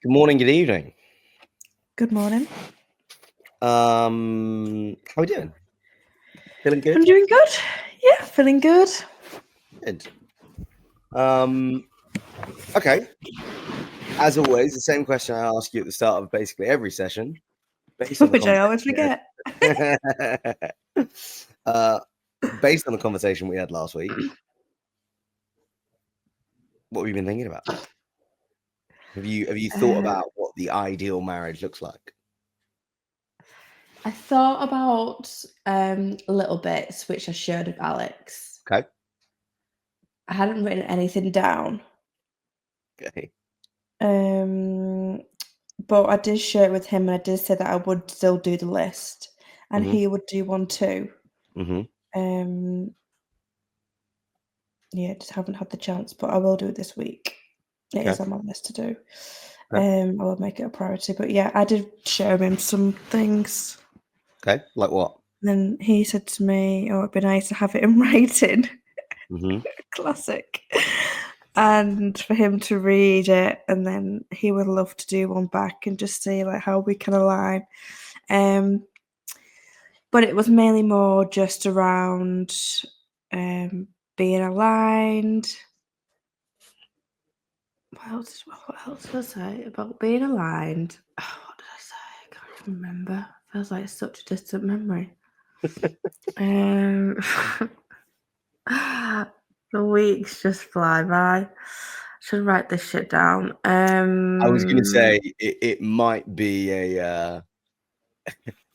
Good morning, good evening. Good morning. How are we doing? Feeling good? I'm doing good. Yeah, feeling good. Good. Okay. As always, the same question I ask you at the start of basically every session, based on the Which I always conversation forget. based on the conversation we had last week, what have you been thinking about? Have you thought about what the ideal marriage looks like? I thought about little bits which I shared with Alex. Okay. I hadn't written anything down. Okay. But I did share it with him, and I did say that I would still do the list, and Mm-hmm. he would do one too. Mm-hmm. Yeah, just haven't had the chance, but I will do it this week. It Okay. is on my list to do. Okay. I will make it a priority. But yeah, I did share him some things. Okay. Like what? Then he said to me, "Oh, it'd be nice to have it in writing." Mm-hmm. Classic. And for him to read it, and then he would love to do one back and just see like how we can align. But it was mainly more just around being aligned. What else did I say about being aligned? Oh, what did I say? I can't remember. Feels like such a distant memory. The weeks just fly by. Should write this shit down. I was going to say it might be a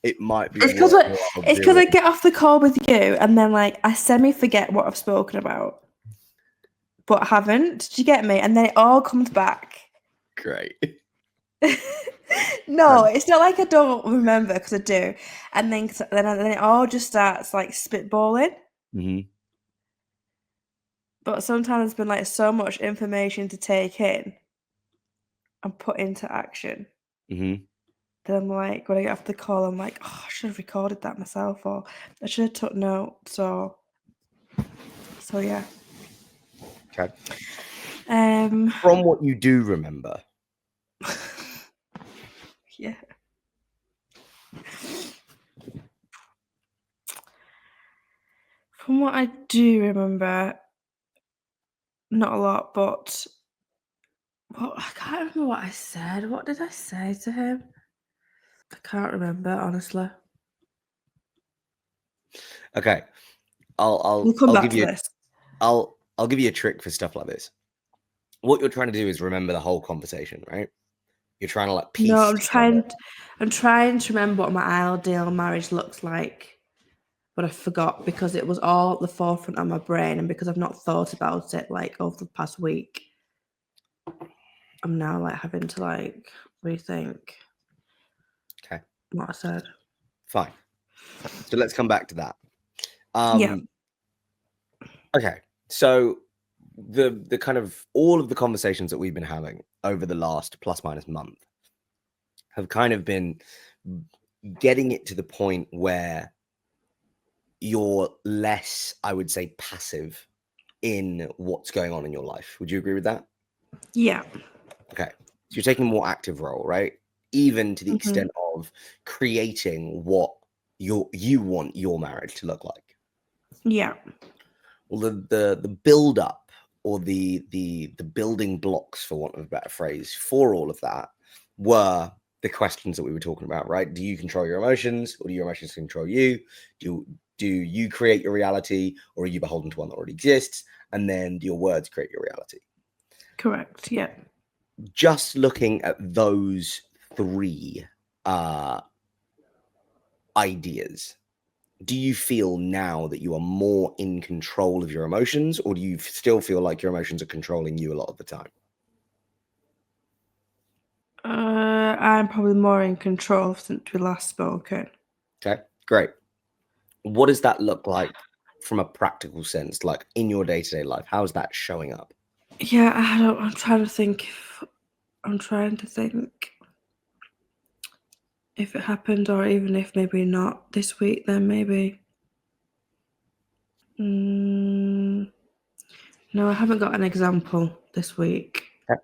it might be It's because worthwhile it's because I doing. get off the call with you and then like I semi forget what I've spoken about, but I haven't. Do you get me? And then it all comes back. Great. No, it's not like I don't remember because I do, and then it all just starts like spitballing. Mm-hmm. But sometimes there's been like so much information to take in and put into action. Mm-hmm. Then I'm like, when I get off the call, I'm like, oh, I should have recorded that myself, or I should have took notes, so yeah. Okay. Um, From what you do remember. yeah. From what I do remember, not a lot, but I can't remember what I said. What did I say to him? I can't remember, honestly. Okay. I'll We'll come I'll back give to you this. I'll give you a trick for stuff like this. What you're trying to do is remember the whole conversation, right? You're trying to like No, piece together. I'm trying to remember what my ideal marriage looks like, but I forgot because it was all at the forefront of my brain, and because I've not thought about it like over the past week, I'm now like having to like rethink Okay. what I said. Fine. So let's come back to that. Yeah. Okay. So the kind of all of the conversations that we've been having over the last plus minus month have kind of been getting it to the point where you're less, I would say, passive in what's going on in your life. Would you agree with that? Yeah. Okay. So you're taking a more active role, right? Even to the Mhm. extent of creating what you want your marriage to look like. Yeah. Well, the build up or the building blocks, for want of a better phrase, for all of that were the questions that we were talking about, right? Do you control your emotions, or do your emotions control you? Do you create your reality, or are you beholden to one that already exists? And then do your words create your reality? Correct. Yeah. Just looking at those three ideas, do you feel now that you are more in control of your emotions, or do you still feel like your emotions are controlling you a lot of the time? I'm probably more in control since we last spoken. Okay, great. What does that look like from a practical sense, like in your day-to-day life? How's that showing up? Yeah, I'm trying to think. I'm trying to think if it happened, or even if maybe not this week. Then maybe. No, I haven't got an example this week. Okay.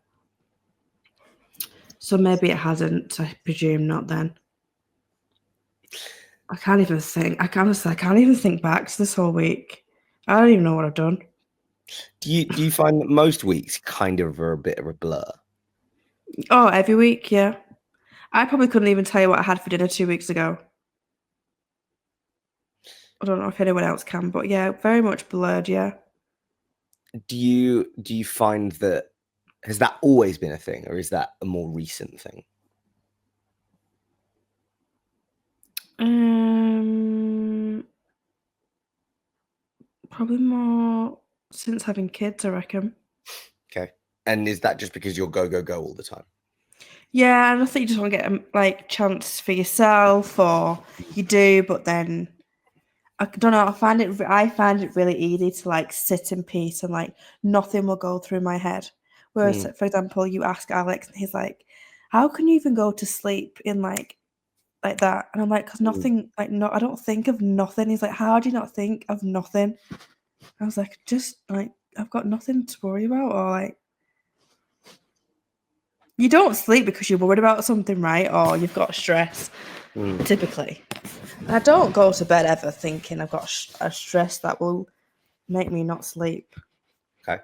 So maybe it hasn't. I presume not. Then I can't even think. I can't even think back to this whole week. I don't even know what I've done. Do you find that most weeks kind of are a bit of a blur? Oh, every week, yeah. I probably couldn't even tell you what I had for dinner 2 weeks ago. I don't know if anyone else can, but yeah, very much blurred, yeah. Do you find that has that always been a thing, or is that a more recent thing? Probably more since having kids, I reckon. Okay. And is that just because you're go, go, go all the time? Yeah, and I think you just want to get like chance for yourself, or you do, but then I don't know. I find it really easy to like sit in peace and like nothing will go through my head. Whereas, Mm, for example, you ask Alex, and he's like, "How can you even go to sleep in like that?" And I'm like, "Cause mm, nothing, like no, I don't think of nothing." He's like, "How do you not think of nothing?" I was like, "Just like I've got nothing to worry about," or like. You don't sleep because you're worried about something, right? Or you've got stress, mm. typically. I don't go to bed ever thinking I've got a stress that will make me not sleep. Okay.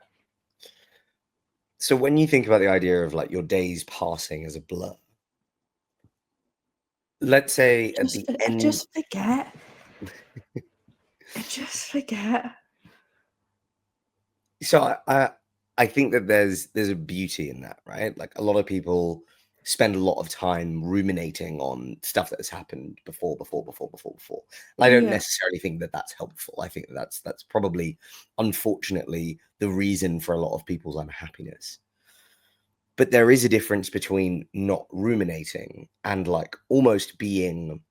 So when you think about the idea of like your days passing as a blur, let's say at the I end, just forget. I just forget. so I think that there's a beauty in that, right? Like a lot of people spend a lot of time ruminating on stuff that has happened before. I don't Yeah. necessarily think that that's helpful. I think that that's probably, unfortunately, the reason for a lot of people's unhappiness. But there is a difference between not ruminating and like almost being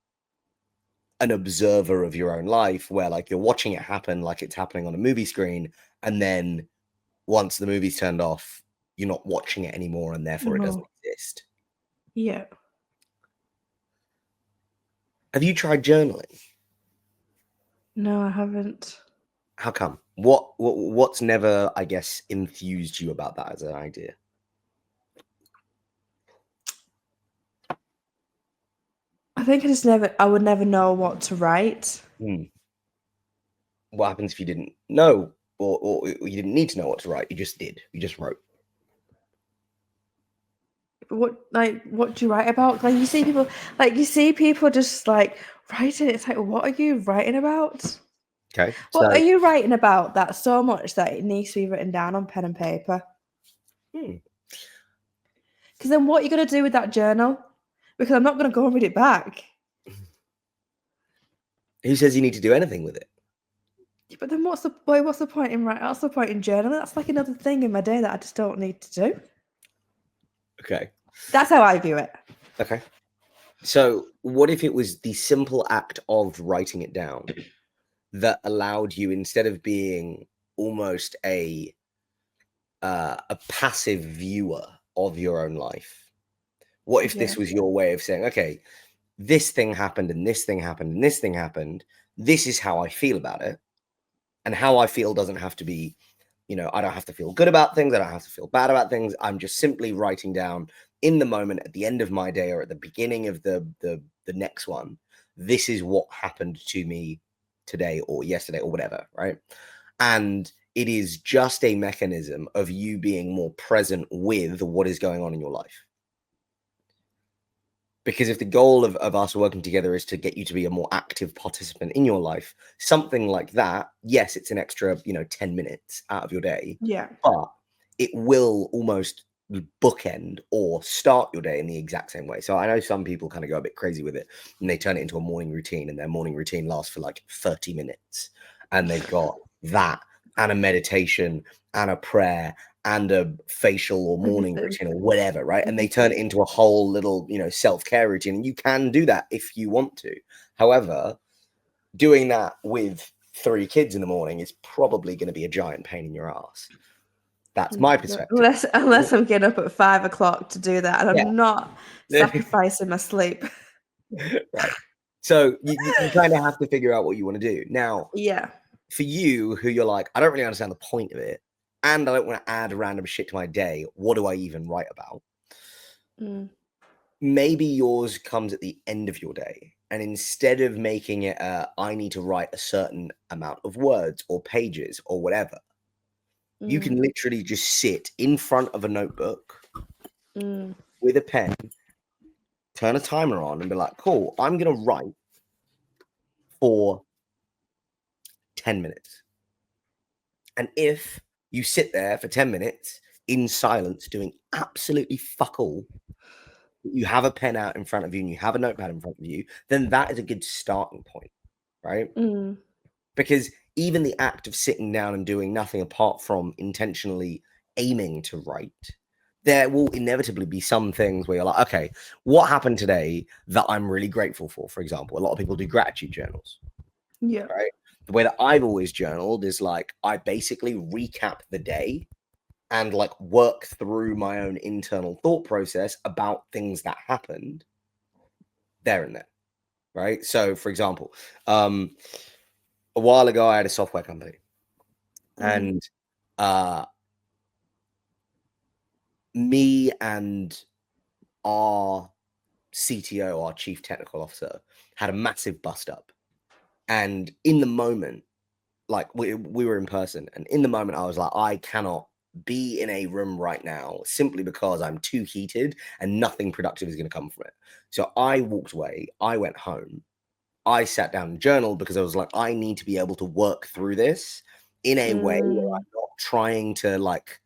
an observer of your own life, where like you're watching it happen like it's happening on a movie screen, and then once the movie's turned off, you're not watching it anymore, and therefore it doesn't No. exist. Yeah. Have you tried journaling? No, I haven't. How come? What's never, I guess, enthused you about that as an idea? I think I would never know what to write. Hmm. What happens if you didn't know, or you didn't need to know what to write? You just did. You just wrote. What do you write about? You see people just like writing. It's like, what are you writing about? Okay, What are so you writing about that so much that it needs to be written down on pen and paper? hmm, Because then what are you going to do with that journal? Because I'm not going to go and read it back. who says you need to do anything with it? But then what's the point? What's the point in writing? What's the point in journaling? That's like another thing in my day that I just don't need to do. Okay, That's how I view it. okay. So what if it was the simple act of writing it down that allowed you, instead of being almost a passive viewer of your own life? What if Yeah. this was your way of saying, okay, this thing happened and this thing happened and this thing happened. This is how I feel about it. And how I feel doesn't have to be, I don't have to feel good about things. I don't have to feel bad about things. I'm just simply writing down in the moment at the end of my day or at the beginning of the next one. This is what happened to me today or yesterday or whatever, right? And it is just a mechanism of you being more present with what is going on in your life. Because if the goal of us working together is to get you to be a more active participant in your life, something like that, yes, it's an extra, 10 minutes out of your day, Yeah. but it will almost bookend or start your day in the exact same way. So I know some people kind of go a bit crazy with it and they turn it into a morning routine, and their morning routine lasts for like 30 minutes. And they've got that and a meditation and a prayer and a facial or morning Everything. routine or whatever, right? And they turn Everything. it into a whole little, self care routine. And you can do that if you want to. However, doing that with 3 kids in the morning is probably going to be a giant pain in your ass. That's my perspective. Unless I'm getting up at 5 o'clock to do that, and Yeah. I'm not sacrificing my sleep. Right. So you kind of have to figure out what you want to do. Now, Yeah. for you, who you're like, I don't really understand the point of it, and I don't want to add random shit to my day. What do I even write about? Mm. maybe yours comes at the end of your day. And instead of making it I need to write a certain amount of words or pages or whatever, you can literally just sit in front of a notebook with a pen, turn a timer on and be like, cool, I'm going to write for 10 minutes. And if you sit there for 10 minutes in silence doing absolutely fuck all, you have a pen out in front of you and you have a notepad in front of you, then that is a good starting point, right? Because even the act of sitting down and doing nothing apart from intentionally aiming to write, there will inevitably be some things where you're like, okay, what happened today that I'm really grateful for? For example, a lot of people do gratitude journals. Yeah. Right. The way that I've always journaled is like I basically recap the day and like work through my own internal thought process about things that happened there and then. Right. So, for example, a while ago, I had a software company and me and our CTO, our chief technical officer, had a massive bust up. And in the moment, like we were in person, and in the moment, I was like, I cannot be in a room right now simply because I'm too heated and nothing productive is going to come from it. So I walked away. I went home. I sat down and journaled because I was like, I need to be able to work through this in a way where I'm not trying to like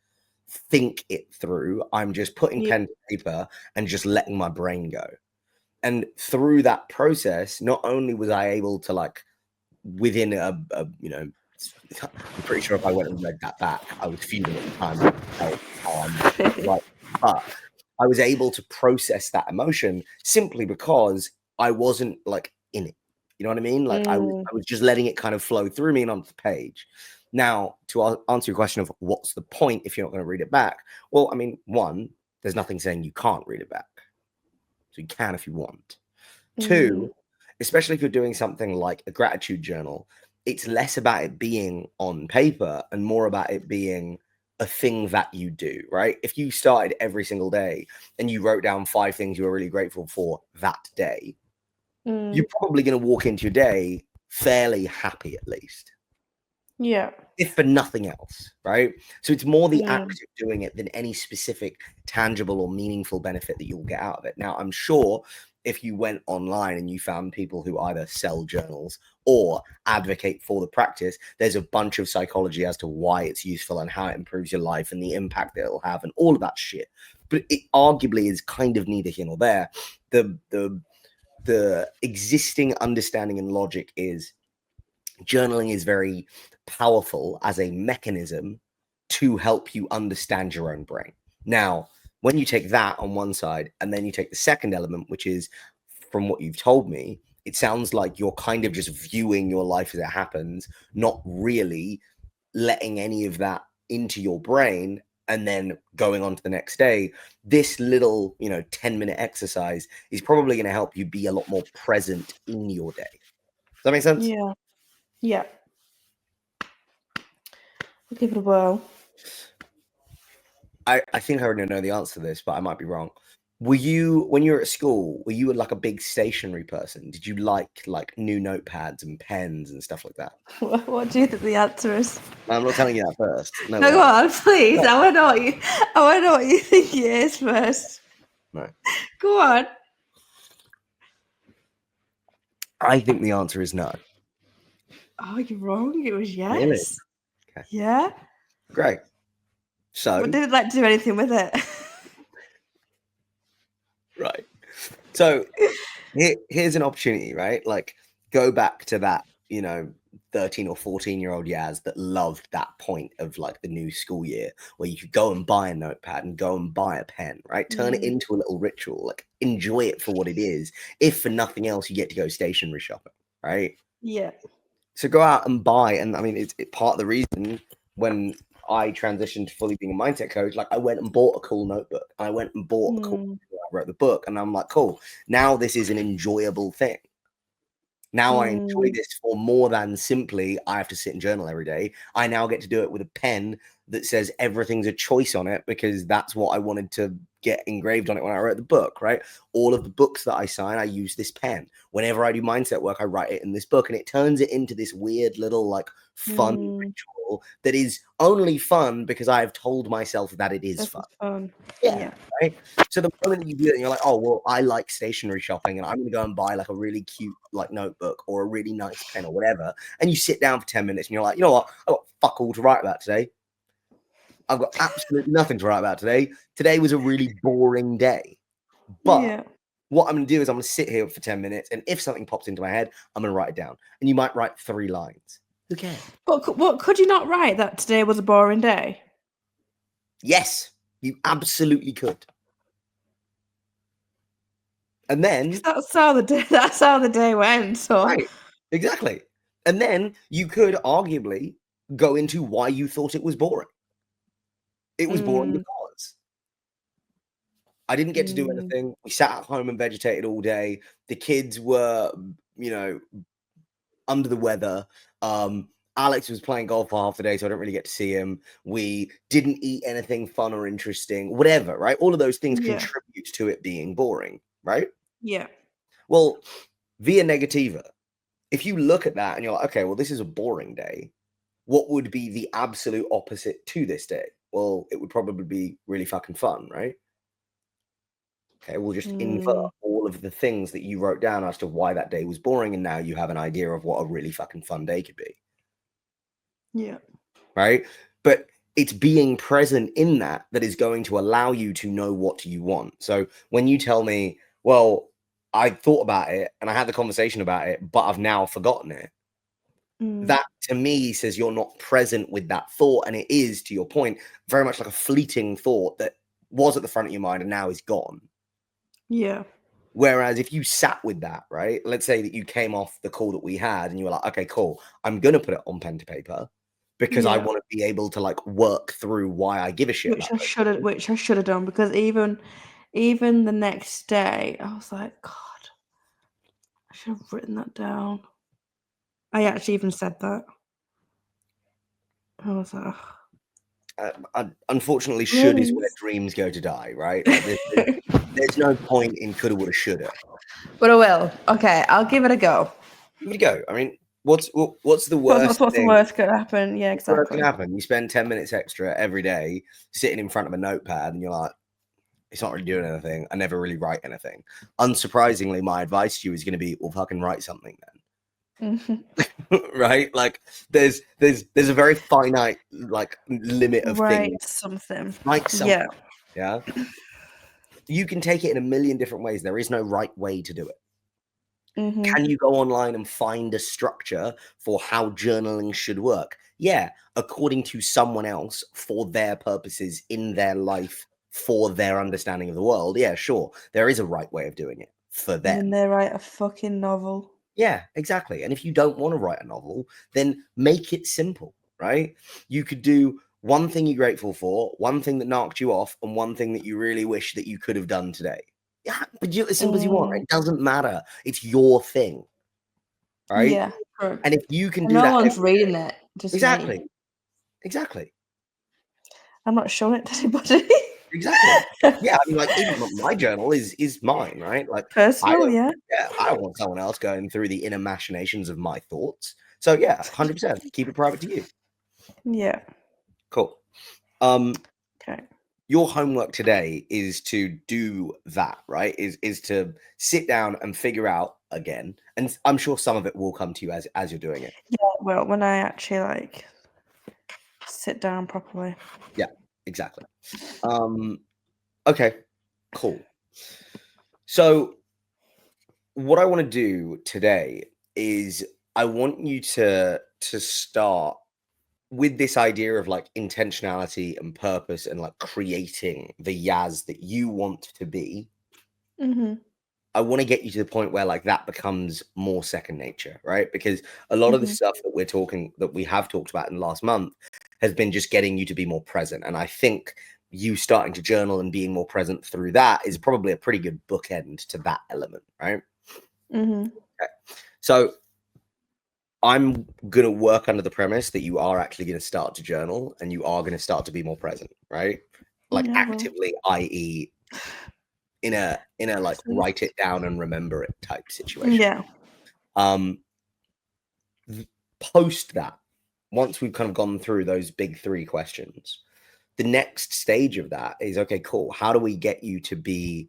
think it through. I'm just putting pen to paper and just letting my brain go. And through that process, not only was I able to like within a you know, I'm pretty sure if I went and read that back, I was fuming at the time. How I'm like, but I was able to process that emotion simply because I wasn't like in it. You know what I mean? Like I was just letting it kind of flow through me and onto the page. Now, to answer your question of what's the point if you're not going to read it back? Well, I mean, one, there's nothing saying you can't read it back. So you can if you want. Two, especially if you're doing something like a gratitude journal, it's less about it being on paper and more about it being a thing that you do, right? If you started every single day and you wrote down 5 things you were really grateful for that day, you're probably going to walk into your day fairly happy at least. Yeah. If for nothing else, right? So it's more the act of doing it than any specific tangible or meaningful benefit that you'll get out of it. Now, I'm sure if you went online and you found people who either sell journals or advocate for the practice, there's a bunch of psychology as to why it's useful and how it improves your life and the impact that it'll have and all of that shit. But it arguably is kind of neither here nor there. The existing understanding and logic is journaling is very powerful as a mechanism to help you understand your own brain. Now, when you take that on one side and then you take the second element, which is from what you've told me, it sounds like you're kind of just viewing your life as it happens, not really letting any of that into your brain and then going on to the next day. This little, 10-minute exercise is probably going to help you be a lot more present in your day. Does that make sense? Yeah. Yeah. I'll give it a whirl. I think I already know the answer to this, but I might be wrong. Were you, when you were at school, were you like a big stationery person? Did you like new notepads and pens and stuff like that? What do you think the answer is? I'm not telling you that first. No, No, way. go on, please. I want to know what you think it is first. No. Go on. I think the answer is no. Oh, you're wrong. It was yes. Really? Okay. Yeah. Great. So, But didn't like to do anything with it. right. So here's an opportunity, right? Like go back to that, 13 or 14-year-old Yas that loved that point of like the new school year where you could go and buy a notepad and go and buy a pen, right? Turn it into a little ritual, like enjoy it for what it is. If for nothing else, you get to go stationery shopping, right? Yeah. So go out and buy. And I mean, it's part of the reason when I transitioned to fully being a mindset coach, like I went and bought a cool notebook. I went and bought a cool, I wrote the book and I'm like, cool, now this is an enjoyable thing. Now I enjoy this for more than simply I have to sit and journal every day. I now get to do it with a pen that says everything's a choice on it because that's what I wanted to get engraved on it when I wrote the book, right? All of the books that I sign, I use this pen. Whenever I do mindset work, I write it in this book, and it turns it into this weird little like fun ritual that is only fun because I have told myself that it is This fun. is fun. Yeah. Right. So the moment that you do it, and you're like, oh well, I like stationery shopping, and I'm gonna go and buy like a really cute like notebook or a really nice pen or whatever, and you sit down for 10 minutes and you're like, you know what, I've got fuck all to write about today. I've got absolutely nothing to write about today. Today was a really boring day. But what I'm going to do is I'm going to sit here for 10 minutes, and if something pops into my head, I'm going to write it down. And you might write 3 lines. Who cares? But what could you not write that today was a boring day? Yes, you absolutely could. And then that's how the day went. So right, exactly. And then you could arguably go into why you thought it was boring. It was boring because I didn't get to do anything. We sat at home and vegetated all day. The kids were, you know, under the weather. Alex was playing golf for half the day, so I don't really get to see him. We didn't eat anything fun or interesting, whatever, right? All of those things contribute to it being boring, right? Yeah. Well, via negativa, if you look at that and you're like, okay, well, this is a boring day, what would be the absolute opposite to this day? Well, it would probably be really fucking fun, right? Okay, we'll just invert all of the things that you wrote down as to why that day was boring, and now you have an idea of what a really fucking fun day could be. Yeah. Right? But it's being present in that is going to allow you to know what you want. So when you tell me, well, I thought about it and I had the conversation about it, but I've now forgotten it. That to me says you're not present with that thought. And it is, to your point, very much like a fleeting thought that was at the front of your mind and now is gone. Yeah. Whereas if you sat with that, right? Let's say that you came off the call that we had and you were like, okay, cool. I'm going to put it on pen to paper because I want to be able to like work through why I give a shit. Which I should have done, because even the next day, I was like, God, I should have written that down. I actually even said that. I was like, unfortunately, should is where dreams go to die, right? Like there's no point in coulda, woulda, shoulda. But I will. Okay, I'll give it a go. Give it a go. I mean, what's the worst What's thing? the worst could happen? Yeah, exactly. What can happen? You spend 10 minutes extra every day sitting in front of a notepad, and you're like, it's not really doing anything. I never really write anything. Unsurprisingly, my advice to you is going to be, well, fucking write something then. Right? Like there's a very finite like limit of things. Something. Write something. Yeah. You can take it in a million different ways. There is no right way to do it. Can you go online and find a structure for how journaling should work? Yeah, according to someone else for their purposes in their life, for their understanding of the world. Yeah, sure. There is a right way of doing it for them. And they write a fucking novel. Yeah, exactly. And if you don't want to write a novel, then make it simple, right? You could do one thing you're grateful for, one thing that knocked you off, and one thing that you really wish that you could have done today. Yeah, but as simple as you want. Right? It doesn't matter. It's your thing, right? Yeah, true. And if you can do no that, one's reading it. Just exactly, me. exactly. I'm not showing it to anybody. Exactly. Yeah, I mean, like even my journal is mine, right? Like personal, yeah. Yeah, I don't want someone else going through the inner machinations of my thoughts. So yeah, 100%. Keep it private to you. Yeah. Cool. Okay. Your homework today is to do that, right? Is to sit down and figure out again, and I'm sure some of it will come to you as you're doing it. Yeah, well, when I actually like sit down properly. Yeah, exactly. Okay, cool. So what I want to do today is I want you to start with this idea of like intentionality and purpose and like creating the Yas that you want to be. I want to get you to the point where like that becomes more second nature, right? Because a lot of the stuff that we have talked about in the last month has been just getting you to be more present. And I think you starting to journal and being more present through that is probably a pretty good bookend to that element, right? Okay. So I'm gonna work under the premise that you are actually gonna start to journal and you are gonna start to be more present, right? Like Yeah, well, actively, i.e., in a like write it down and remember it type situation. yeah. Post that, once we've kind of gone through those big 3 questions, the next stage of that is, okay, cool. How do we get you to be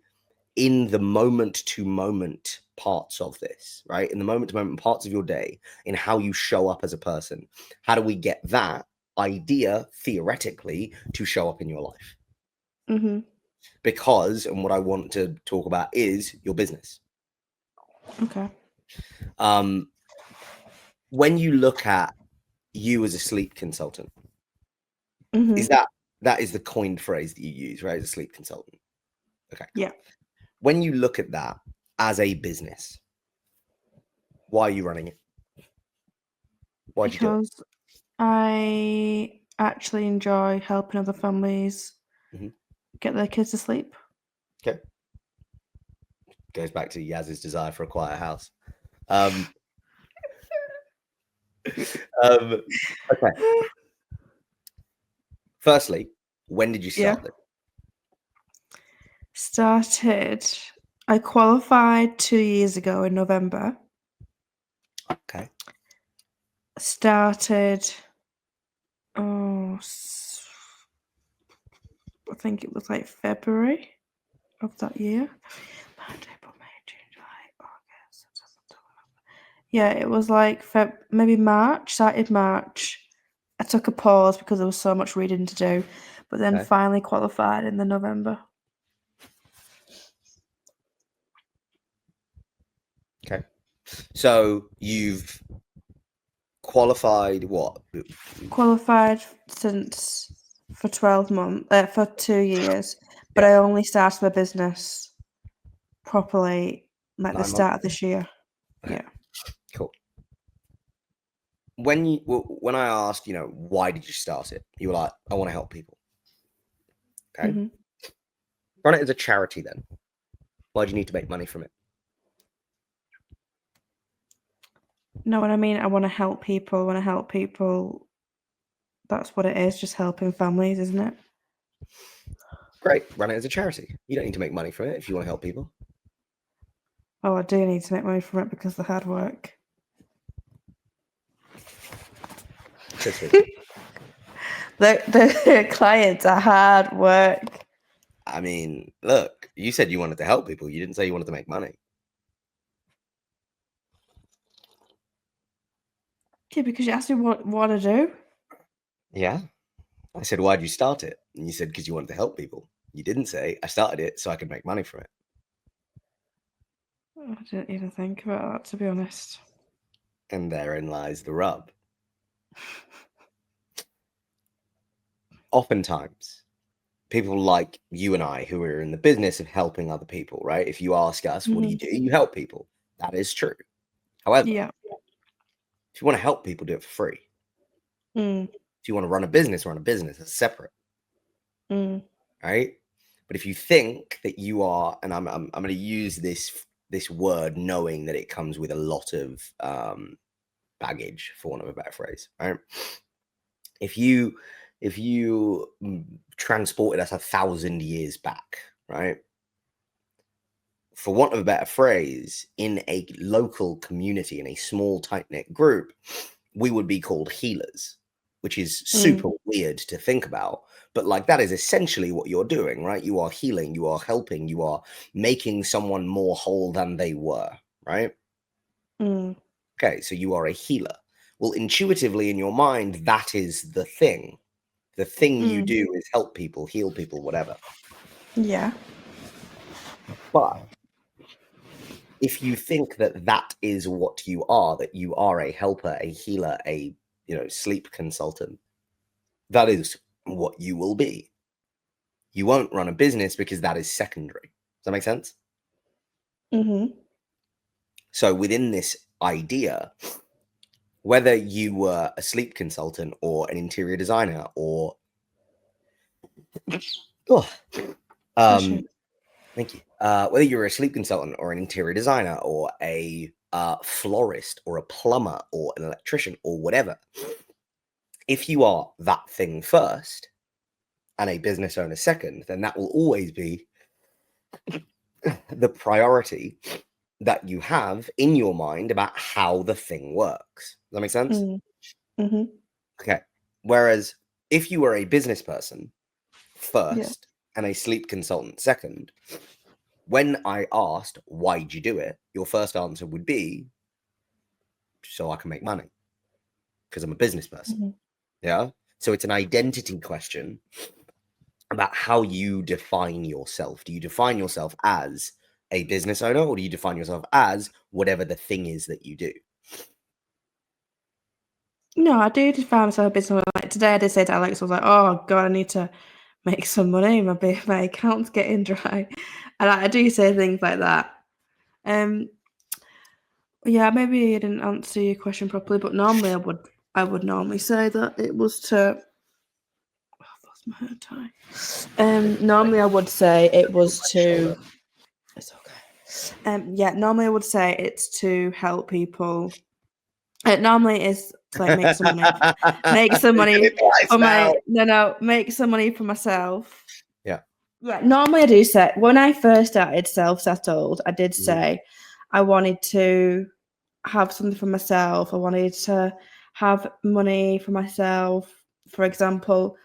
in the moment to moment parts of this, right? In the moment to moment parts of your day, in how you show up as a person. How do we get that idea theoretically to show up in your life? Mm-hmm. Because, and what I want to talk about is your business. Okay. When you look at you as a sleep consultant, Mm-hmm. is that is the coined phrase that you use, right? As a sleep consultant. Okay. Yeah. When you look at that as a business, why are you running it? Why'd you do it? Because I actually enjoy helping other families Mhm. get their kids to sleep. Okay. Goes back to Yaz's desire for a quiet house. Um, okay. Firstly, when did you Yeah. start this? I qualified 2 years ago in November. Okay. Started, oh, I think it was like February of that year. March, April, May, June, July, August, September, October. Yeah, it was like maybe March, started March. I took a pause because there was so much reading to do, but then Okay. finally qualified in the November. Okay. So you've qualified what? Qualified since for 12 months, for 2 years, but Yeah. I only started my business properly like the 9 months. start of this year. Okay. Yeah. Cool. When I asked, why did you start it? You were like, I want to help people. Okay. Hmm. Run it as a charity then. Why do you need to make money from it? No, what I mean, I want to help people. I want to help people. That's what it is, just helping families, isn't it? Great. Run it as a charity. You don't need to make money from it if you want to help people. Oh, I do need to make money from it because of the hard work. So sweet. The clients are hard work. I mean, look, you said you wanted to help people. You didn't say you wanted to make money. Yeah, because you asked me what I do. Yeah. I said, why'd you start it? And you said, because you wanted to help people. You didn't say, I started it so I could make money from it. I didn't even think about that, to be honest. And therein lies the rub. Oftentimes, people like you and I who are in the business of helping other people, right? If you ask us, what do? You help people. That is true. However, Yeah. if you want to help people, do it for free. Mm. If you want to run a business, it's separate, Mm. right? But if you think that you are, and I'm going to use this word knowing that it comes with a lot of baggage, for want of a better phrase, right? If you transported us 1,000 years back, right? For want of a better phrase, in a local community, in a small, tight-knit group, we would be called healers, which is super weird to think about. But like that is essentially what you're doing, right? You are healing, you are helping, you are making someone more whole than they were, right? Mm. Okay, so you are a healer. Well, intuitively in your mind, that is the thing. The thing you Mm. do is help people, heal people, whatever. Yeah. But if you think that that is what you are, that you are a helper, a healer, a sleep consultant, that is what you will be. You won't run a business because that is secondary. Does that make sense? Mm-hmm. So within this idea, whether you were a sleep consultant or an interior designer or oh, thank you. Whether you're a sleep consultant or an interior designer or a a florist or a plumber or an electrician or whatever, if you are that thing first and a business owner second, then that will always be the priority that you have in your mind about how the thing works. Does that make sense? Mm-hmm. Okay. Whereas if you were a business person Yeah. first and a sleep consultant second, when I asked, why'd you do it? Your first answer would be, so I can make money because I'm a business person. Mm-hmm. Yeah. So it's an identity question about how you define yourself. Do you define yourself as a business owner, or do you define yourself as whatever the thing is that you do? No, I do define myself a business. Like today, I did say to Alex, I was like, "Oh God, I need to make some money. My account's getting dry," and I do say things like that. Yeah, maybe I didn't answer your question properly, but normally I would normally say that it was to. Oh, I've lost my hair tie. Normally I would say it was to. It's okay. Yeah, normally I would say it's to help people. It normally is to like make some money. Make some money for make some money for myself. Yeah. Yeah, normally I do say when I first started self-settled, I did Mhm. say I wanted to have something for myself. I wanted to have money for myself. For example,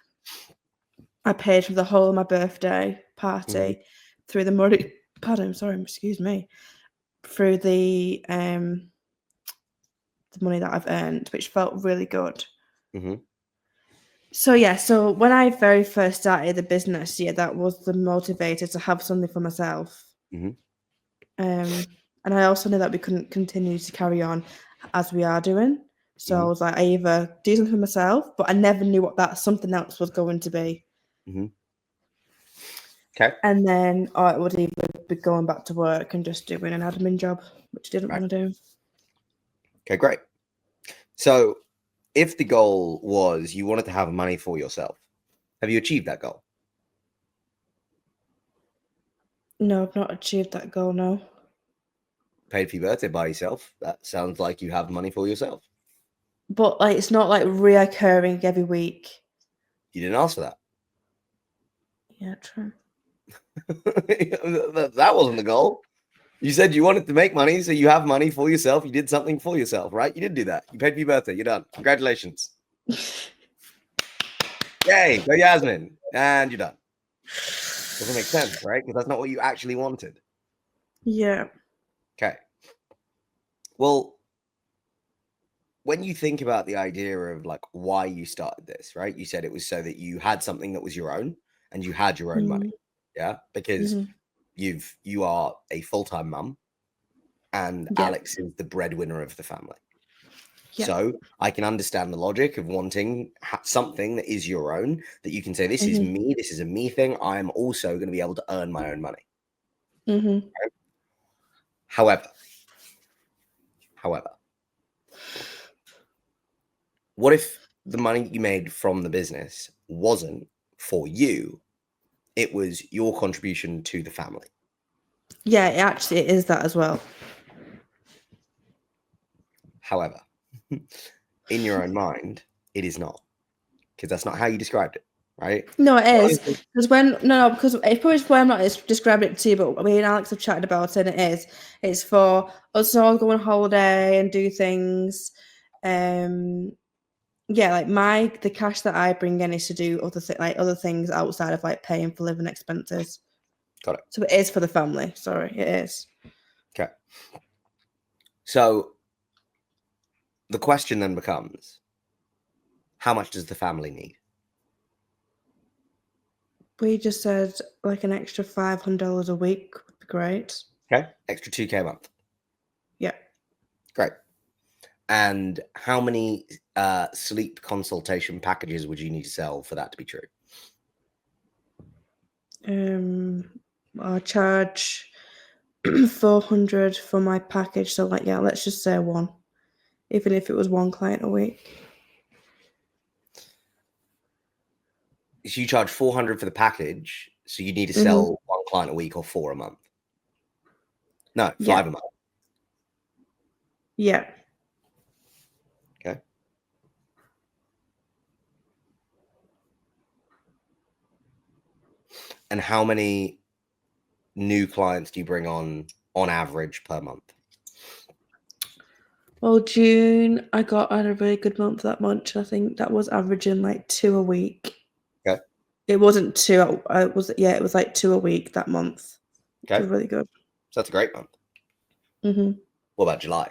I paid for the whole of my birthday party through the money. Pardon, sorry, excuse me. Through the money that I've earned, which felt really good. Mm-hmm. So yeah, so when I very first started the business, yeah, that was the motivator to have something for myself. Mm-hmm. And I also knew that we couldn't continue to carry on as we are doing. So I was like, I either do something for myself, but I never knew what that something else was going to be. Mm-hmm. Okay. And then it would either be going back to work and just doing an admin job, which I didn't want to do. Okay, great. So if the goal was you wanted to have money for yourself, have you achieved that goal? No, I've not achieved that goal, no. Paid for your birthday by yourself. That sounds like you have money for yourself. But like it's not like reoccurring every week. You didn't ask for that. Yeah, true. That wasn't the goal. You said you wanted to make money, so you have money for yourself. You did something for yourself, right? You did do that. You paid for your birthday. You're done. Congratulations. Yay, go Yasmin. And you're done. Doesn't make sense, right? Because that's not what you actually wanted. Yeah. Okay. Well, when you think about the idea of like why you started this, right? You said it was so that you had something that was your own and you had your own money. Yeah. Because you are a full-time mum and Alex is the breadwinner of the family. Yeah. So I can understand the logic of wanting something that is your own, that you can say, this is me, this is a me thing. I'm also going to be able to earn my own money. Right? However, what if the money you made from the business wasn't for you? It was your contribution to the family. Yeah, it is that as well. However, in your own mind, it is not, because that's not how you described it, right? No, it is. Because because it's probably why I'm not describing it to you, but me and Alex have chatted about it, and it is. It's for us all go on holiday and do things. Yeah, like the cash that I bring in is to do other things outside of like paying for living expenses. Got it. So it is for the family. Sorry, it is. Okay. So the question then becomes, how much does the family need? We just said like an extra $500 a week would be great. Okay. Extra 2K a month. Yeah. Great. And how many sleep consultation packages would you need to sell for that to be true? I charge 400 for my package. So like, yeah, let's just say one, even if it was one client a week. So you charge 400 for the package, so you need to sell one client a week or 4 a month. No, 5 a month. Yeah. Okay. And how many new clients do you bring on average per month? Well, June, I had a really good month that month. I think that was averaging like 2 a week. Okay. It wasn't 2. It was like 2 a week that month. Which Okay. was really good. So that's a great month. Mm-hmm. What about July?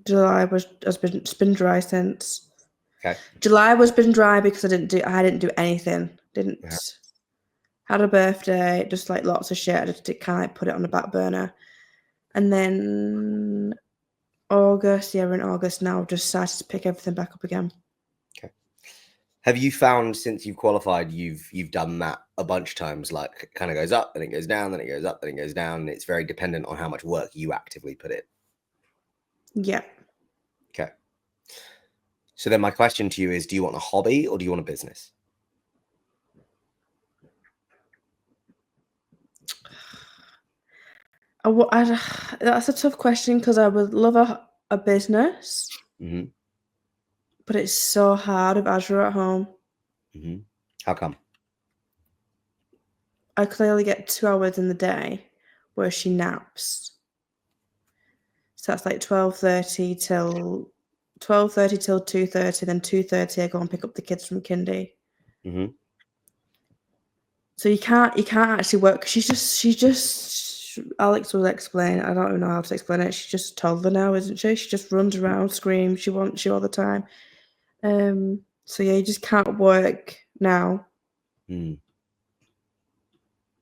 July has been dry since. Okay. July was been dry because I didn't do anything. Uh-huh. Had a birthday, just like lots of shit. I just kind of like put it on the back burner. And then August, yeah, we're in August now. Just started to pick everything back up again. Okay. Have you found since you've qualified, you've done that a bunch of times? Like, it kind of goes up, then it goes down, then it goes up, then it goes down. And it's very dependent on how much work you actively put in. Yeah. Okay. So then my question to you is, do you want a hobby or do you want a business? That's a tough question because I would love a business, Mm-hmm. but it's so hard with Azure at home. Mm-hmm. How come? I clearly get 2 hours in the day where she naps. So that's like 12:30 till 2:30, then 2:30 I go and pick up the kids from kindy. Mm-hmm. So you can't actually work. She's just Alex will explain. I don't even know how to explain it. She's just a toddler now, isn't she? She just runs around, screams. She wants you all the time. So yeah, you just can't work now Mm.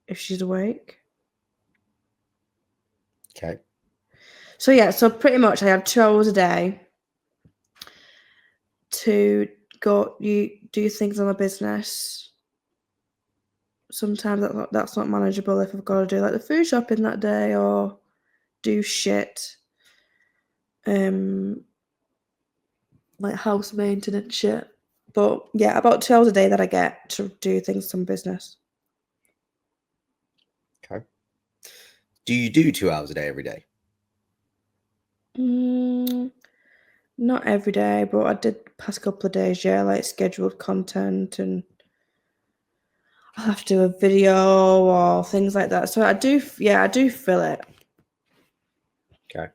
if she's awake. Okay. So yeah, so pretty much I have 2 hours a day to you do things on my business. Sometimes that's not manageable if I've got to do like the food shopping that day or do shit. Like house maintenance shit. But yeah, about 2 hours a day that I get to do things on business. Okay. Do you do 2 hours a day every day? Not every day, but I did past couple of days, yeah, like scheduled content and I'll have to do a video or things like that. So I do feel it. Okay.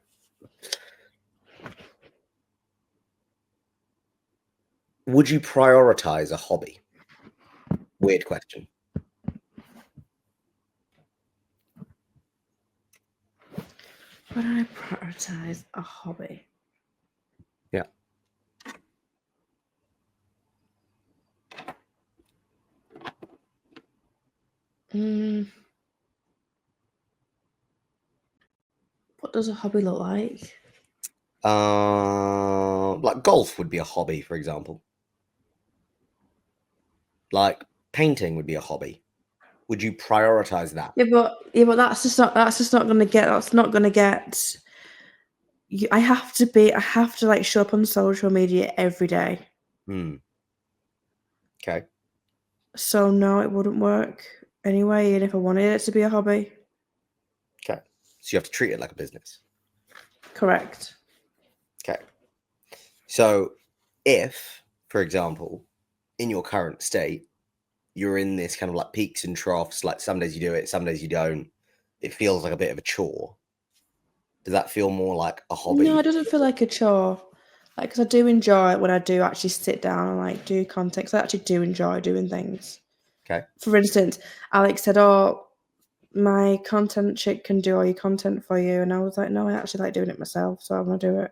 Would you prioritize a hobby? Weird question. Would I prioritize a hobby? Yeah. What does a hobby look like? Like golf would be a hobby, for example. Like painting would be a hobby. Would you prioritize that? Yeah, but that's just not gonna get. That's not gonna get. I have to like show up on social media every day. Hmm. Okay. So no, it wouldn't work anyway, even if I wanted it to be a hobby. Okay. So you have to treat it like a business. Correct. Okay. So if, for example, in your current state, you're in this kind of like peaks and troughs, like some days you do it, some days you don't. It feels like a bit of a chore. Does that feel more like a hobby? No, it doesn't feel like a chore. Like, because I do enjoy it when I do actually sit down and like do content. 'Cause I actually do enjoy doing things. Okay. For instance, Alex said, "Oh, my content chick can do all your content for you," and I was like, "No, I actually like doing it myself, so I want to do it."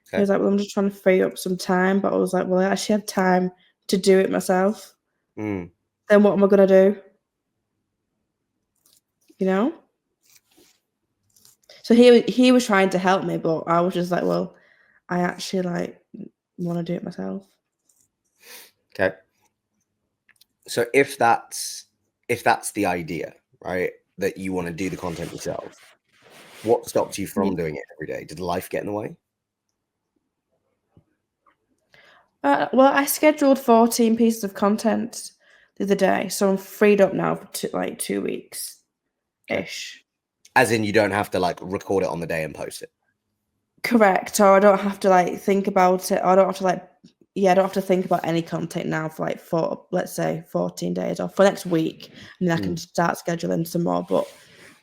He Okay. was like, "Well, I'm just trying to free up some time," but I was like, "Well, I actually have time to do it myself. Mm. Then what am I gonna do? You know?" So he was trying to help me, but I was just like, "Well, I actually like want to do it myself." Okay. So if that's the idea, right, that you want to do the content yourself, what stops you from doing it every day? Did life get in the way? Well, I scheduled 14 pieces of content the other day, so I'm freed up now for 2 weeks Okay. ish. As in, you don't have to like record it on the day and post it. Correct. Or I don't have to like think about it. Or I don't have to like, I don't have to think about any content now for like let's say 14 days or for next week. And then I can start scheduling some more. But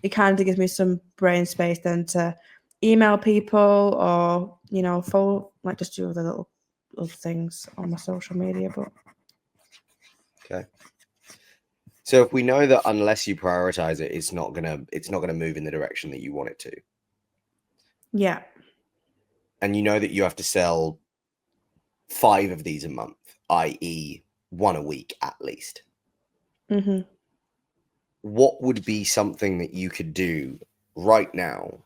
it kind of gives me some brain space then to email people or, follow, like just do other little things on my social media. But Okay. So if we know that unless you prioritize it, it's not gonna move in the direction that you want it to. yeah. And you know that you have to sell 5 of these a month, i.e., 1 a week at least. Mm-hmm. What would be something that you could do right now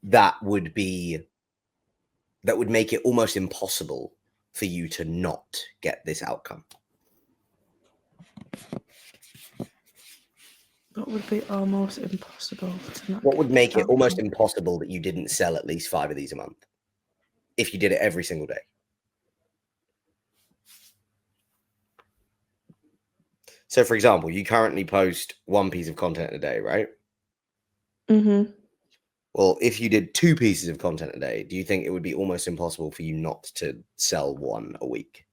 that would make it almost impossible for you to not get this outcome? What would be almost impossible to not What get would this make it almost outcome? impossible that you didn't sell at least 5 of these a month if you did it every single day? So, for example, you currently post 1 piece of content a day, right? Mm-hmm. Well, if you did 2 pieces of content a day, do you think it would be almost impossible for you not to sell 1 a week?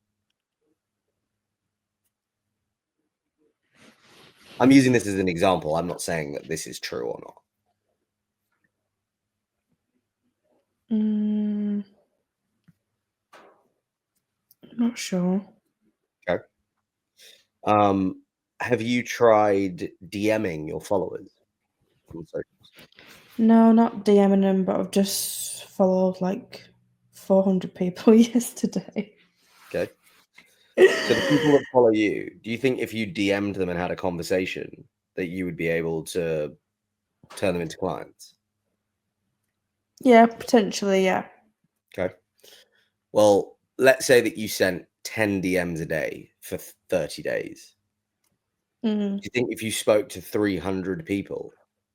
I'm using this as an example. I'm not saying that this is true or not. I'm not sure. Okay. Have you tried DMing your followers on socials? No, not DMing them, but I've just followed like 400 people yesterday. Okay. So the people that follow you, do you think if you DM'd them and had a conversation that you would be able to turn them into clients? Yeah, potentially, yeah. Okay. Well, let's say that you sent 10 DMs a day for 30 days. Mm, Do you think if you spoke to 300 people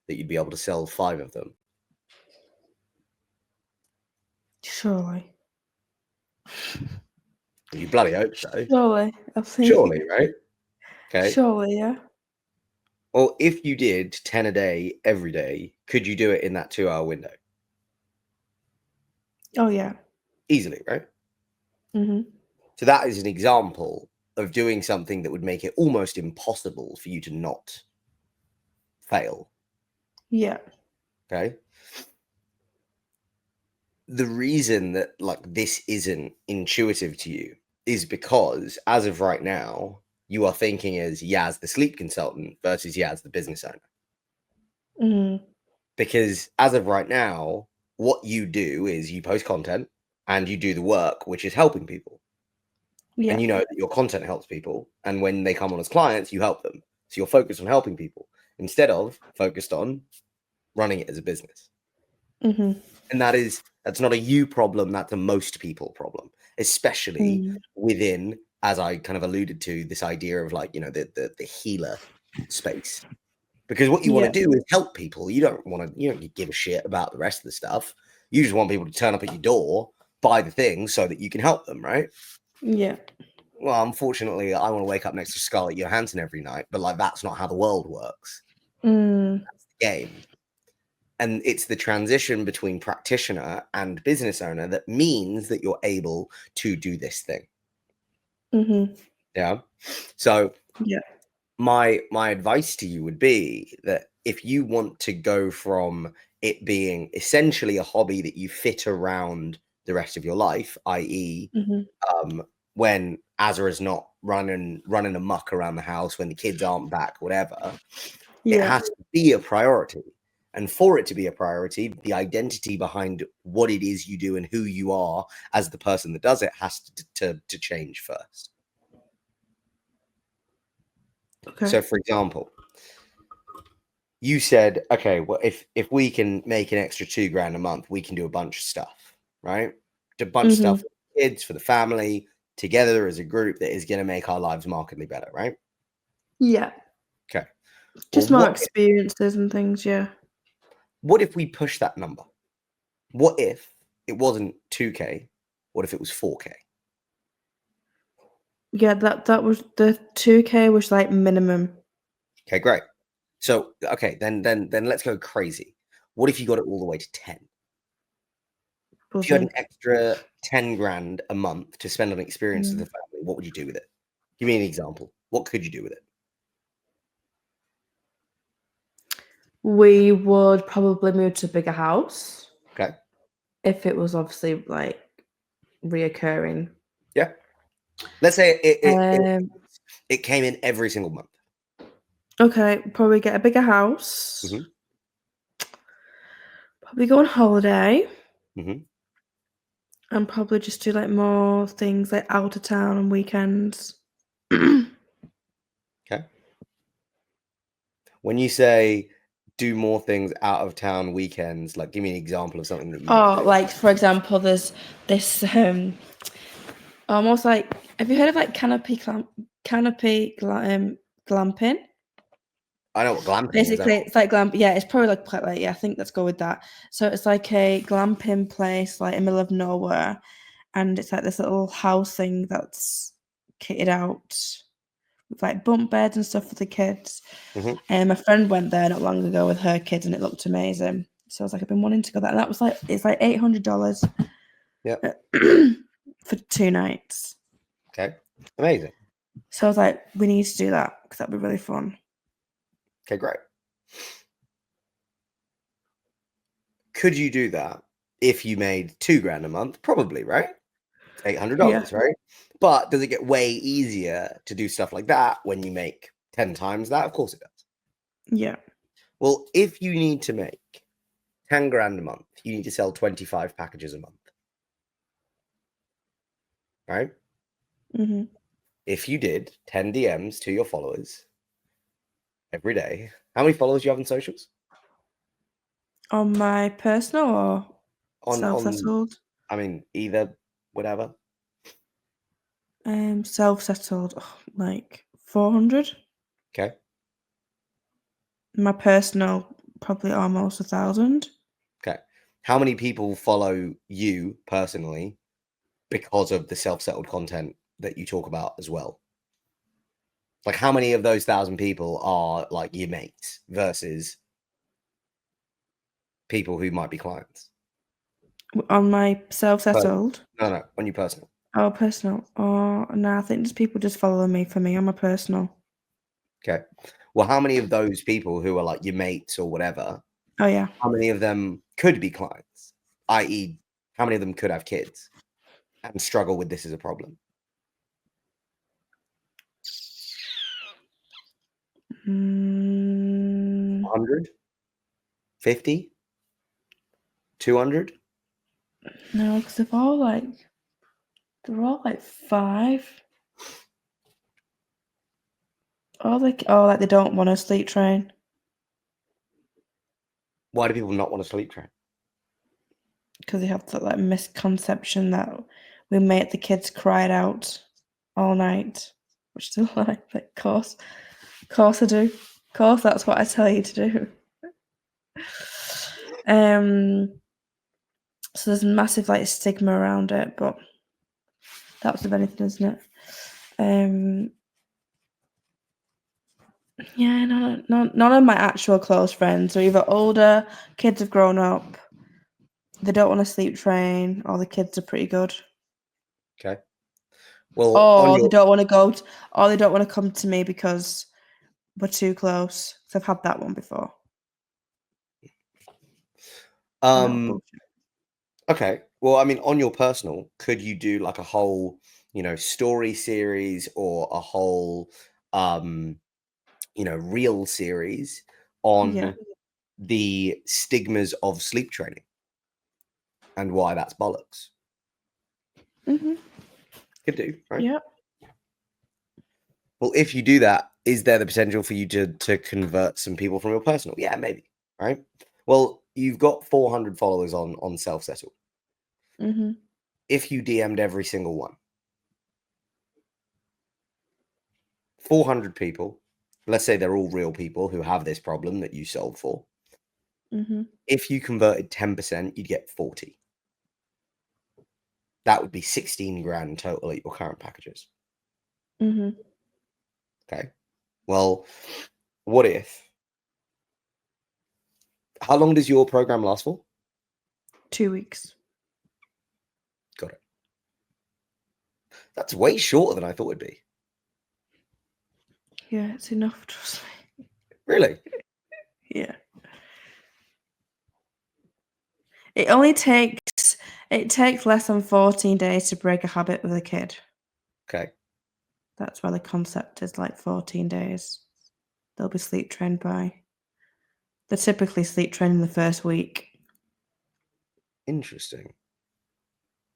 that you'd be able to sell 5 of them? surely. You bloody hope so. Surely, I think. Surely, right? Okay. Surely, yeah. Well, if you did 10 a day every day, could you do it in that 2-hour window? Oh, yeah. Easily, right? Mm-hmm. So that is an example of doing something that would make it almost impossible for you to not fail. Yeah. Okay. The reason that this isn't intuitive to you is because as of right now, you are thinking as Yas the sleep consultant versus Yas the business owner. Mm-hmm. Because as of right now, what you do is you post content and you do the work, which is helping people. Yeah. And you know that your content helps people. And when they come on as clients, you help them. So you're focused on helping people instead of focused on running it as a business. Mm-hmm. And that's not a you problem, that's a most people problem, especially within, as I kind of alluded to, this idea of the healer space. Because what you want Yeah. to do is help people. You don't give a shit about the rest of the stuff. You just want people to turn up at your door, buy the things so that you can help them, right? Yeah. Well, unfortunately, I want to wake up next to Scarlett Johansson every night, but that's not how the world works. Mm. That's the game. And it's the transition between practitioner and business owner that means that you're able to do this thing. Mm-hmm. Yeah. So Yeah. my advice to you would be that if you want to go from it being essentially a hobby that you fit around the rest of your life, i.e., Mm-hmm. when Azra's not running amok around the house, when the kids aren't back, whatever, it Yeah. has to be a priority. And for it to be a priority, the identity behind what it is you do and who you are as the person that does it has to change first. Okay. So, for example, you said, okay, well, if we can make an extra $2,000 a month, we can do a bunch of stuff, right? Do a bunch of stuff Mm-hmm. for the kids, for the family, together as a group that is going to make our lives markedly better, right? Yeah. Okay. Well, Just more experiences and things, yeah. what if we push that number? What if it wasn't 2K? What if it was 4K? Yeah, that was the 2K was like minimum. Okay, great. So, okay, then let's go crazy. What if you got it all the way to 10? If you had an Buzzing. extra 10 grand a month to spend on experiences with Mm. the family, what would you do with it? Give me an example. What could you do with it? We would probably move to a bigger house Okay. if it was obviously like reoccurring. Yeah. Let's say Um, it came in every single month. okay, probably get a bigger house. Hmm. Probably go on holiday Hmm. and probably just do like more things like out of town on weekends. Okay. When you say do more things out of town weekends, like give me an example of something that you would Oh, do. like for example, there's this almost like, have you heard of like glamping? I know what glamping is. Basically, it's like yeah, it's probably like quite like, yeah, I think let's go with that. So it's like a glamping place, like in the middle of nowhere, and it's like this little house thing that's kitted out with like bunk beds and stuff for the kids. Mhm. And my friend went there not long ago with her kids, and it looked amazing. So I was like, I've been wanting to go there, and that was like it's like $800 Yeah. for 2 nights. Okay. Amazing. So I was like, we need to do that because that'd be really fun. Okay, great. Could you do that if you made 2 grand a month? Probably, right? Yeah, $800, right? But does it get way easier to do stuff like that when you make 10 times that? Of course it does. yeah. Well, if you need to make 10 grand a month, you need to sell 25 packages a month, right? Hmm. If you did 10 DMs to your followers every day, how many followers do you have on socials? On my personal or On, self-settled? I mean, either, whatever. Self-settled, like 400. Okay. My personal, probably almost 1,000. Okay. How many people follow you personally because of the self-settled content that you talk about as well? Like, how many of those 1,000 people are like your mates versus people who might be clients? On my But self-settled, no, on your personal. oh, personal. Oh, no, I think there's people just following me for me on my personal. Okay. Well, how many of those people who are like your mates or whatever, Oh, yeah. how many of them could be clients? I.e., how many of them could have kids and struggle with this as a problem? Mm, 100? 50? 200? no, because they're all like 5. Like they don't want to sleep train. Why do people not want to sleep train? Because they have that like misconception that we make the kids cry it out all night, which they're like, course I do, course that's what I tell you to do. So there's massive like stigma around it, but that's of anything, isn't it? Yeah, none of my actual close friends are either older, kids have grown up, they don't want to sleep train, or the kids are pretty good. Okay. Well, on Or they your don't want to or they don't want to come to me because we're too close. So I've had that one before. And that was um bullshit. okay. Well, I mean, on your personal, could you do like a whole, story series or a whole reel series Yeah. on the stigmas of sleep training and why that's bollocks? Hmm. Could do, right? Yeah. Well, if you do that, is there the potential for you to convert some people from your personal? Yeah, maybe, right? Well, you've got 400 followers on Self Settle. Hmm. If you DM'd every single one, 400 people, let's say they're all real people who have this problem that you solve for. Hmm. If you converted 10%, you'd get 40. That would be 16 grand total at your current packages. Hmm. Okay. Well, what if? How long does your program last for? 2 weeks. That's way shorter than I thought it'd be. Yeah, it's enough, trust me. Really? Yeah. It takes less than 14 days to break a habit with a kid. Okay. That's why the concept is like 14 days. They'll be sleep trained by. They're typically sleep trained in the first week. Interesting.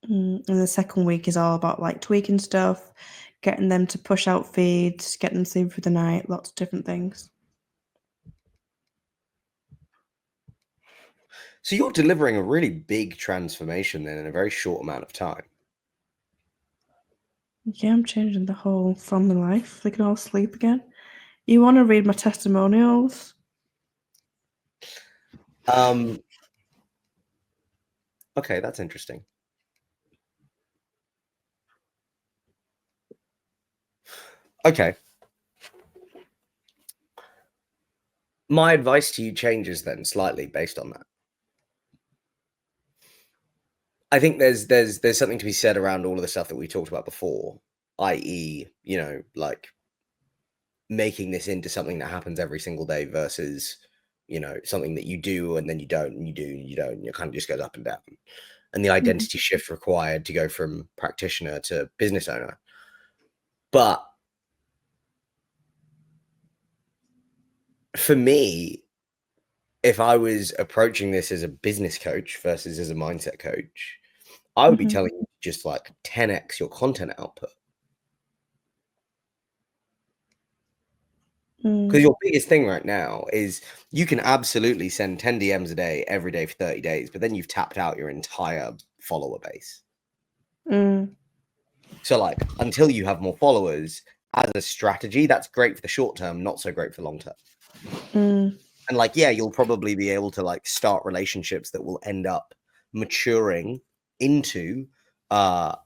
And the second week is all about like tweaking stuff, getting them to push out feeds, getting them to sleep through the night, lots of different things. So you're delivering a really big transformation then in a very short amount of time. Yeah, I'm changing the whole family life. They can all sleep again. You want to read my testimonials? Okay, that's interesting. Okay. My advice to you changes then slightly based on that. I think there's something to be said around all of the stuff that we talked about before, i.e., like making this into something that happens every single day versus, something that you do and then you don't, and you do and you don't, and it kind of just goes up and down. And the identity shift required to go from practitioner to business owner. But for me, if I was approaching this as a business coach versus as a mindset coach, I would be telling you just like 10x your content output. Because your biggest thing right now is you can absolutely send 10 DMs a day, every day for 30 days, but then you've tapped out your entire follower base. So like, until you have more followers as a strategy, that's great for the short term, not so great for the long term. And like, yeah, you'll probably be able to like start relationships that will end up maturing into the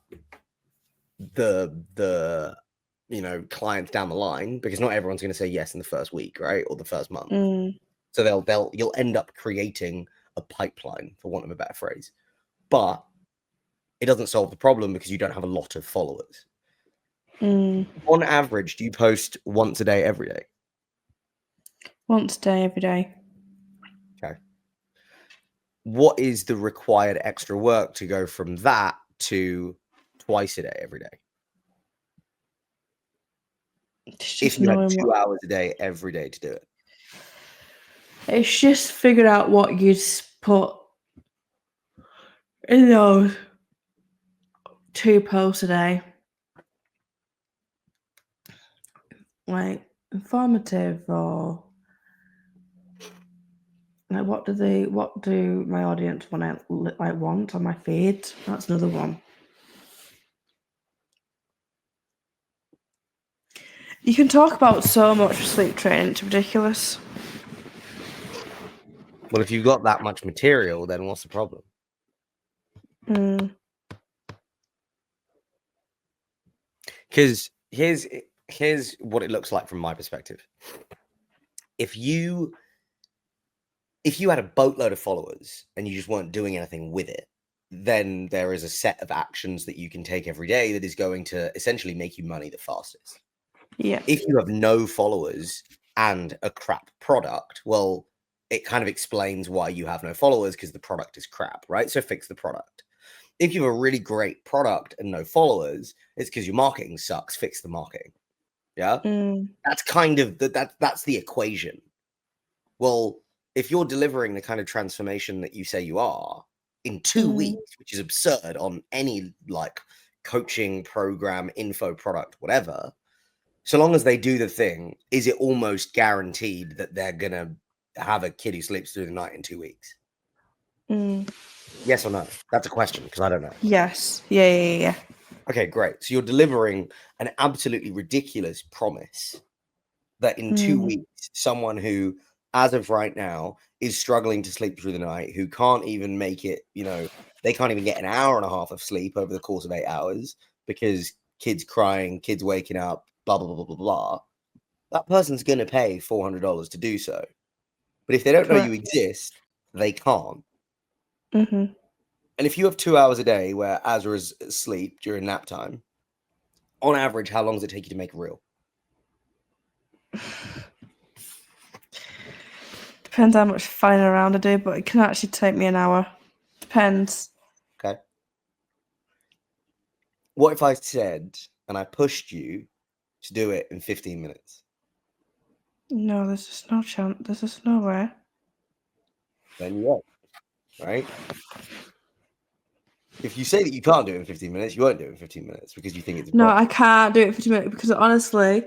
clients down the line, because not everyone's going to say yes in the first week, right, or the first month. So you'll end up creating a pipeline, for want of a better phrase, but it doesn't solve the problem because you don't have a lot of followers. On average, do you post once a day every day? Once a day every day. Okay. What is the required extra work to go from that to twice a day every day? If you had 2 hours a day every day to do it. It's just figured out what you'd put in those 2 posts a day. Like informative, or like what do my audience want on my feed? That's another one. You can talk about so much sleep training, it's ridiculous. Well, if you've got that much material, then what's the problem? Because here's what it looks like from my perspective. If you had a boatload of followers and you just weren't doing anything with it, then there is a set of actions that you can take every day that is going to essentially make you money the fastest. Yeah. If you have no followers and a crap product, well, it kind of explains why you have no followers, because the product is crap, right? So fix the product. If you have a really great product and no followers, it's because your marketing sucks. Fix the marketing. Yeah. That's kind of that's the equation. Well, if you're delivering the kind of transformation that you say you are in 2 weeks, which is absurd on any like coaching program, info product, whatever, so long as they do the thing, is it almost guaranteed that they're going to have a kid who sleeps through the night in 2 weeks? Yes or no? That's a question, because I don't know. Yes. Yeah. Okay, great. So you're delivering an absolutely ridiculous promise that in 2 weeks, someone who, as of right now, is struggling to sleep through the night, who can't even make it, they can't even get an hour and a half of sleep over the course of 8 hours because kids crying, kids waking up, blah, blah, blah, blah, blah. That person's going to pay $400 to do so. But if they don't know you exist, they can't. And if you have 2 hours a day where Azra is asleep during nap time, On average, how long does it take you to make a reel? Depends how much flying around I do, but it can actually take me an hour. Depends. Okay. What if I said, and I pushed you to do it in 15 minutes? No, there's just no chance. There's just no way. Then you won't, right? If you say that you can't do it in 15 minutes, you won't do it in 15 minutes because you think it's No, impossible. I can't do it in 50 minutes because honestly,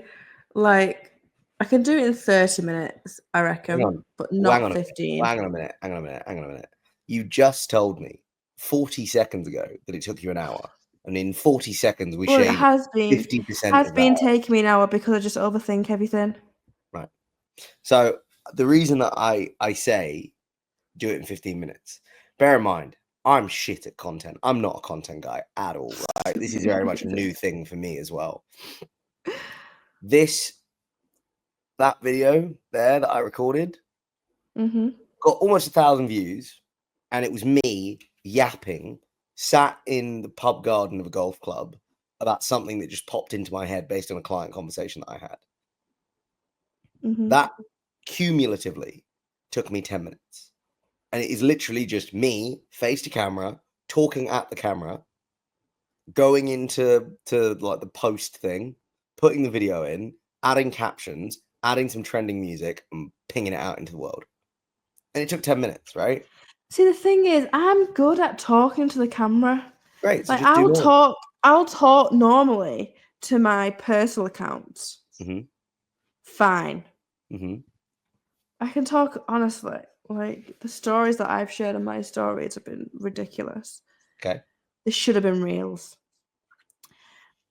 like, I can do it in 30 minutes, I reckon, Hang on. but Hang not on a minute. 15. Hang on a minute. Hang on a minute. Hang on a minute. You just told me 40 seconds ago that it took you an hour. And in 40 seconds, we Well, it shaved has been 50% of that off. taking me an hour because I just overthink everything. Right. So the reason that I say do it in 15 minutes, bear in mind, I'm shit at content. I'm not a content guy at all, right? This is very much a new thing for me as well. That video there that I recorded got almost 1,000 views, and it was me yapping, sat in the pub garden of a golf club about something that just popped into my head based on a client conversation that I had. That cumulatively took me 10 minutes. And it is literally just me face to camera, talking at the camera, going into like the post thing, putting the video in, adding captions, adding some trending music, and pinging it out into the world. And it took 10 minutes, right? See, the thing is, I'm good at talking to the camera. Great. So Like, just do more. I'll talk normally to my personal accounts. Fine. I can talk honestly. Like, the stories that I've shared on my stories have been ridiculous. Okay. This should have been reels.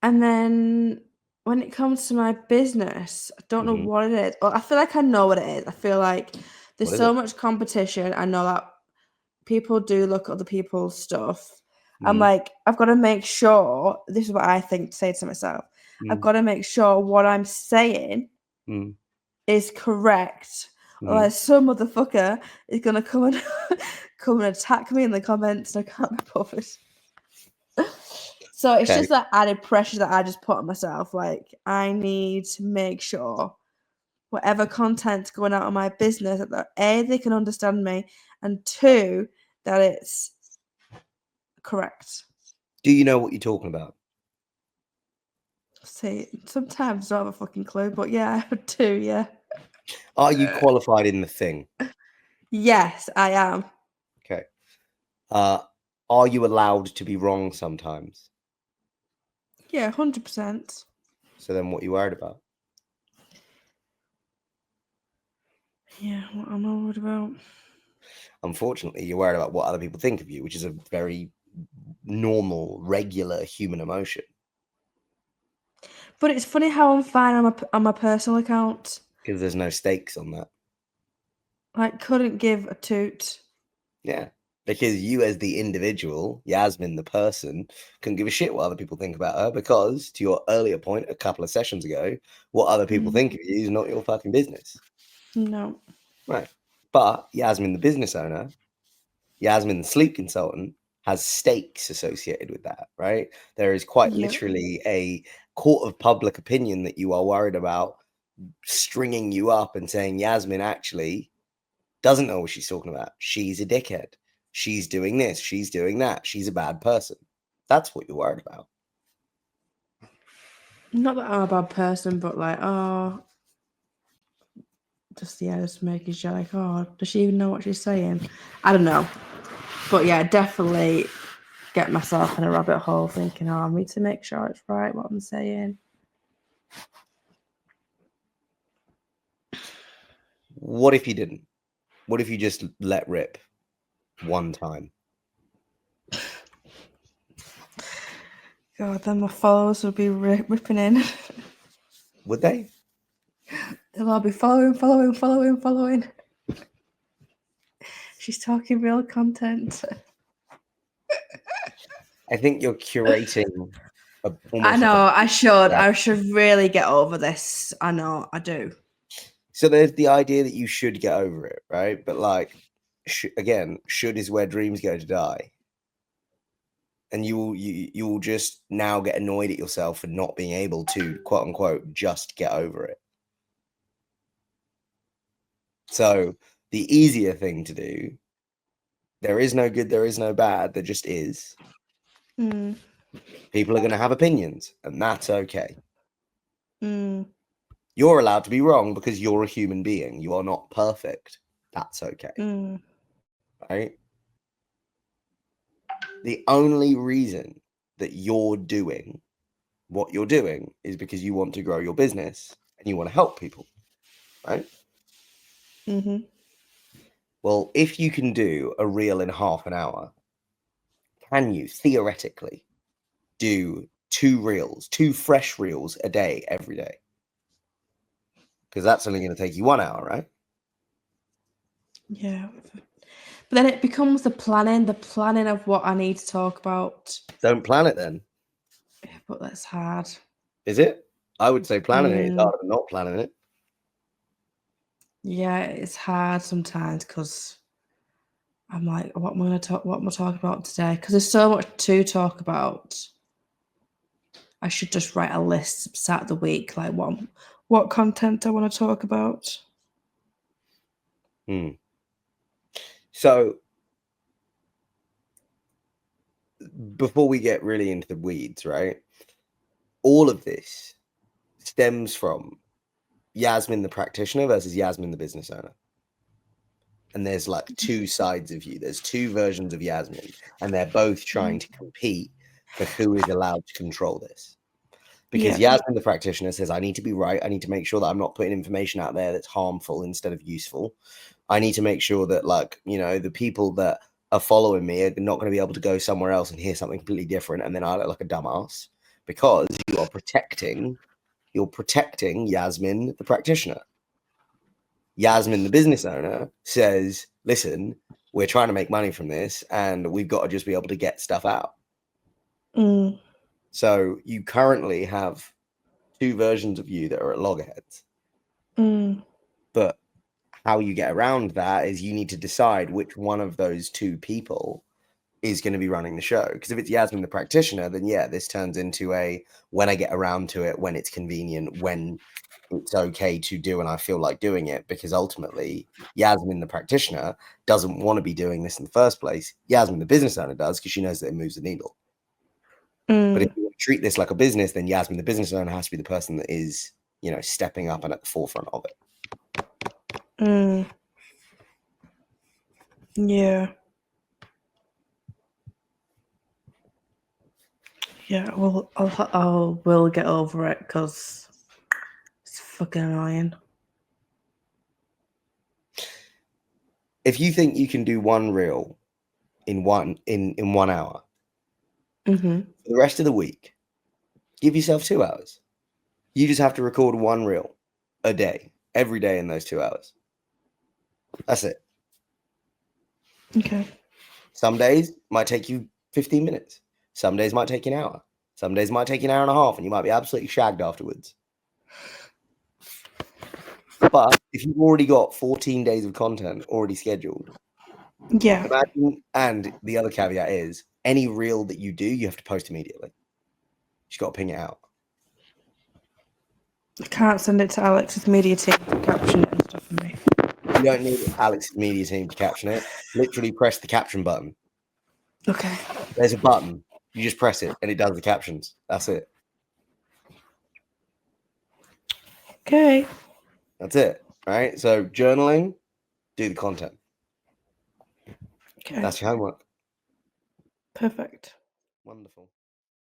And then when it comes to my business, I don't know what it is. Well, I feel like I know what it is. I feel like there's so much competition. I know that people do look at other people's stuff. I'm like, I've got to make sure, this is what I think to say to myself. I've got to make sure what I'm saying is correct. Otherwise, some motherfucker is gonna come and attack me in the comments, and I can't be bothered. So it's just that added pressure that I just put on myself. Like, I need to make sure whatever content's going out of my business, that A, they can understand me, and two, that it's correct. Do you know what you're talking about? See, sometimes I don't have a fucking clue, but yeah, I do, yeah. Are you qualified in the thing? Yes, I am. Okay. Are you allowed to be wrong sometimes? Yeah, 100%. So then what are you worried about? Yeah, what am I worried about? Unfortunately, you're worried about what other people think of you, which is a very normal, regular human emotion. But it's funny how I'm fine on my personal account. Because there's no stakes on that. Like, couldn't give a toot. Yeah. Because you as the individual, Yasmin the person, couldn't give a shit what other people think about her because, to your earlier point a couple of sessions ago, what other people think of you is not your fucking business. No. Right. But Yasmin the business owner, Yasmin the sleep consultant, has stakes associated with that, right? There is quite literally a court of public opinion that you are worried about stringing you up and saying Yasmin actually doesn't know what she's talking about. She's a dickhead. She's doing this. She's doing that. She's a bad person. That's what you're worried about. Not that I'm a bad person, but like, just making sure, like, does she even know what she's saying? I don't know. But yeah, definitely get myself in a rabbit hole thinking, I need to make sure it's right what I'm saying. What if you didn't? What if you just let rip one time? God, then my followers would be ripping in. Would they? They'll all be following. She's talking real content. I think you're curating I know, I should really get over this. I know, I do. So there's the idea that you should get over it, right? But like, again, should is where dreams go to die. and you will just now get annoyed at yourself for not being able to, quote unquote, just get over it. So the easier thing to do, there is no good, there is no bad, there just is. Mm. People are going to have opinions, and that's okay. Mm. You're allowed to be wrong because you're a human being. You are not perfect. That's okay. Mm. Right? The only reason that you're doing what you're doing is because you want to grow your business and you want to help people. Right? Mm-hmm. Well, if you can do a reel in half an hour, can you theoretically do 2 fresh reels a day, every day? Because that's only going to take you 1 hour, right? Yeah. But then it becomes the planning of what I need to talk about. Don't plan it then. But that's hard. Is it? I would say planning it is harder than not planning it. Yeah, it's hard sometimes because I'm like, what am I going to talk? What am I talking about today? Because there's so much to talk about. I should just write a list start of the week, like what content I want to talk about. So before we get really into the weeds, right? All of this stems from Yasmin the practitioner versus Yasmin the business owner. And there's like 2 sides of you. There's 2 versions of Yasmin, and they're both trying to compete for who is allowed to control this. Because Yasmin the practitioner says, I need to be right. I need to make sure that I'm not putting information out there that's harmful instead of useful. I need to make sure that, like, you know, the people that are following me are not going to be able to go somewhere else and hear something completely different, and then I look like a dumbass, because you're protecting Yasmin the practitioner. Yasmin the business owner says, listen, we're trying to make money from this, and we've got to just be able to get stuff out. So you currently have 2 versions of you that are at loggerheads. But how you get around that is you need to decide which one of those 2 people is going to be running the show. Because if it's Yasmin the practitioner, then yeah, this turns into a when I get around to it, when it's convenient, when it's okay to do and I feel like doing it. Because ultimately, Yasmin the practitioner doesn't want to be doing this in the first place. Yasmin the business owner does, because she knows that it moves the needle. But if you treat this like a business, then Yasmin the business owner has to be the person that is, you know, stepping up and at the forefront of it. Yeah. Yeah, well, I will get over it because it's fucking annoying. If you think you can do 1 reel in 1 hour, for the rest of the week, give yourself 2 hours. You just have to record 1 reel a day, every day in those 2 hours. That's it. Okay. Some days might take you 15 minutes. Some days might take you an hour. Some days might take you an hour and a half, and you might be absolutely shagged afterwards. But if you've already got 14 days of content already scheduled, Yeah. imagine, and the other caveat is, any reel that you do, you have to post immediately. You just got to ping it out. I can't send it to Alex's media team to caption it and stuff for me. You don't need Alex's media team to caption it. Literally press the caption button. Okay. There's a button. You just press it and it does the captions. That's it. Okay. That's it. Right? So journaling, do the content. Okay. That's your homework. Perfect. Wonderful.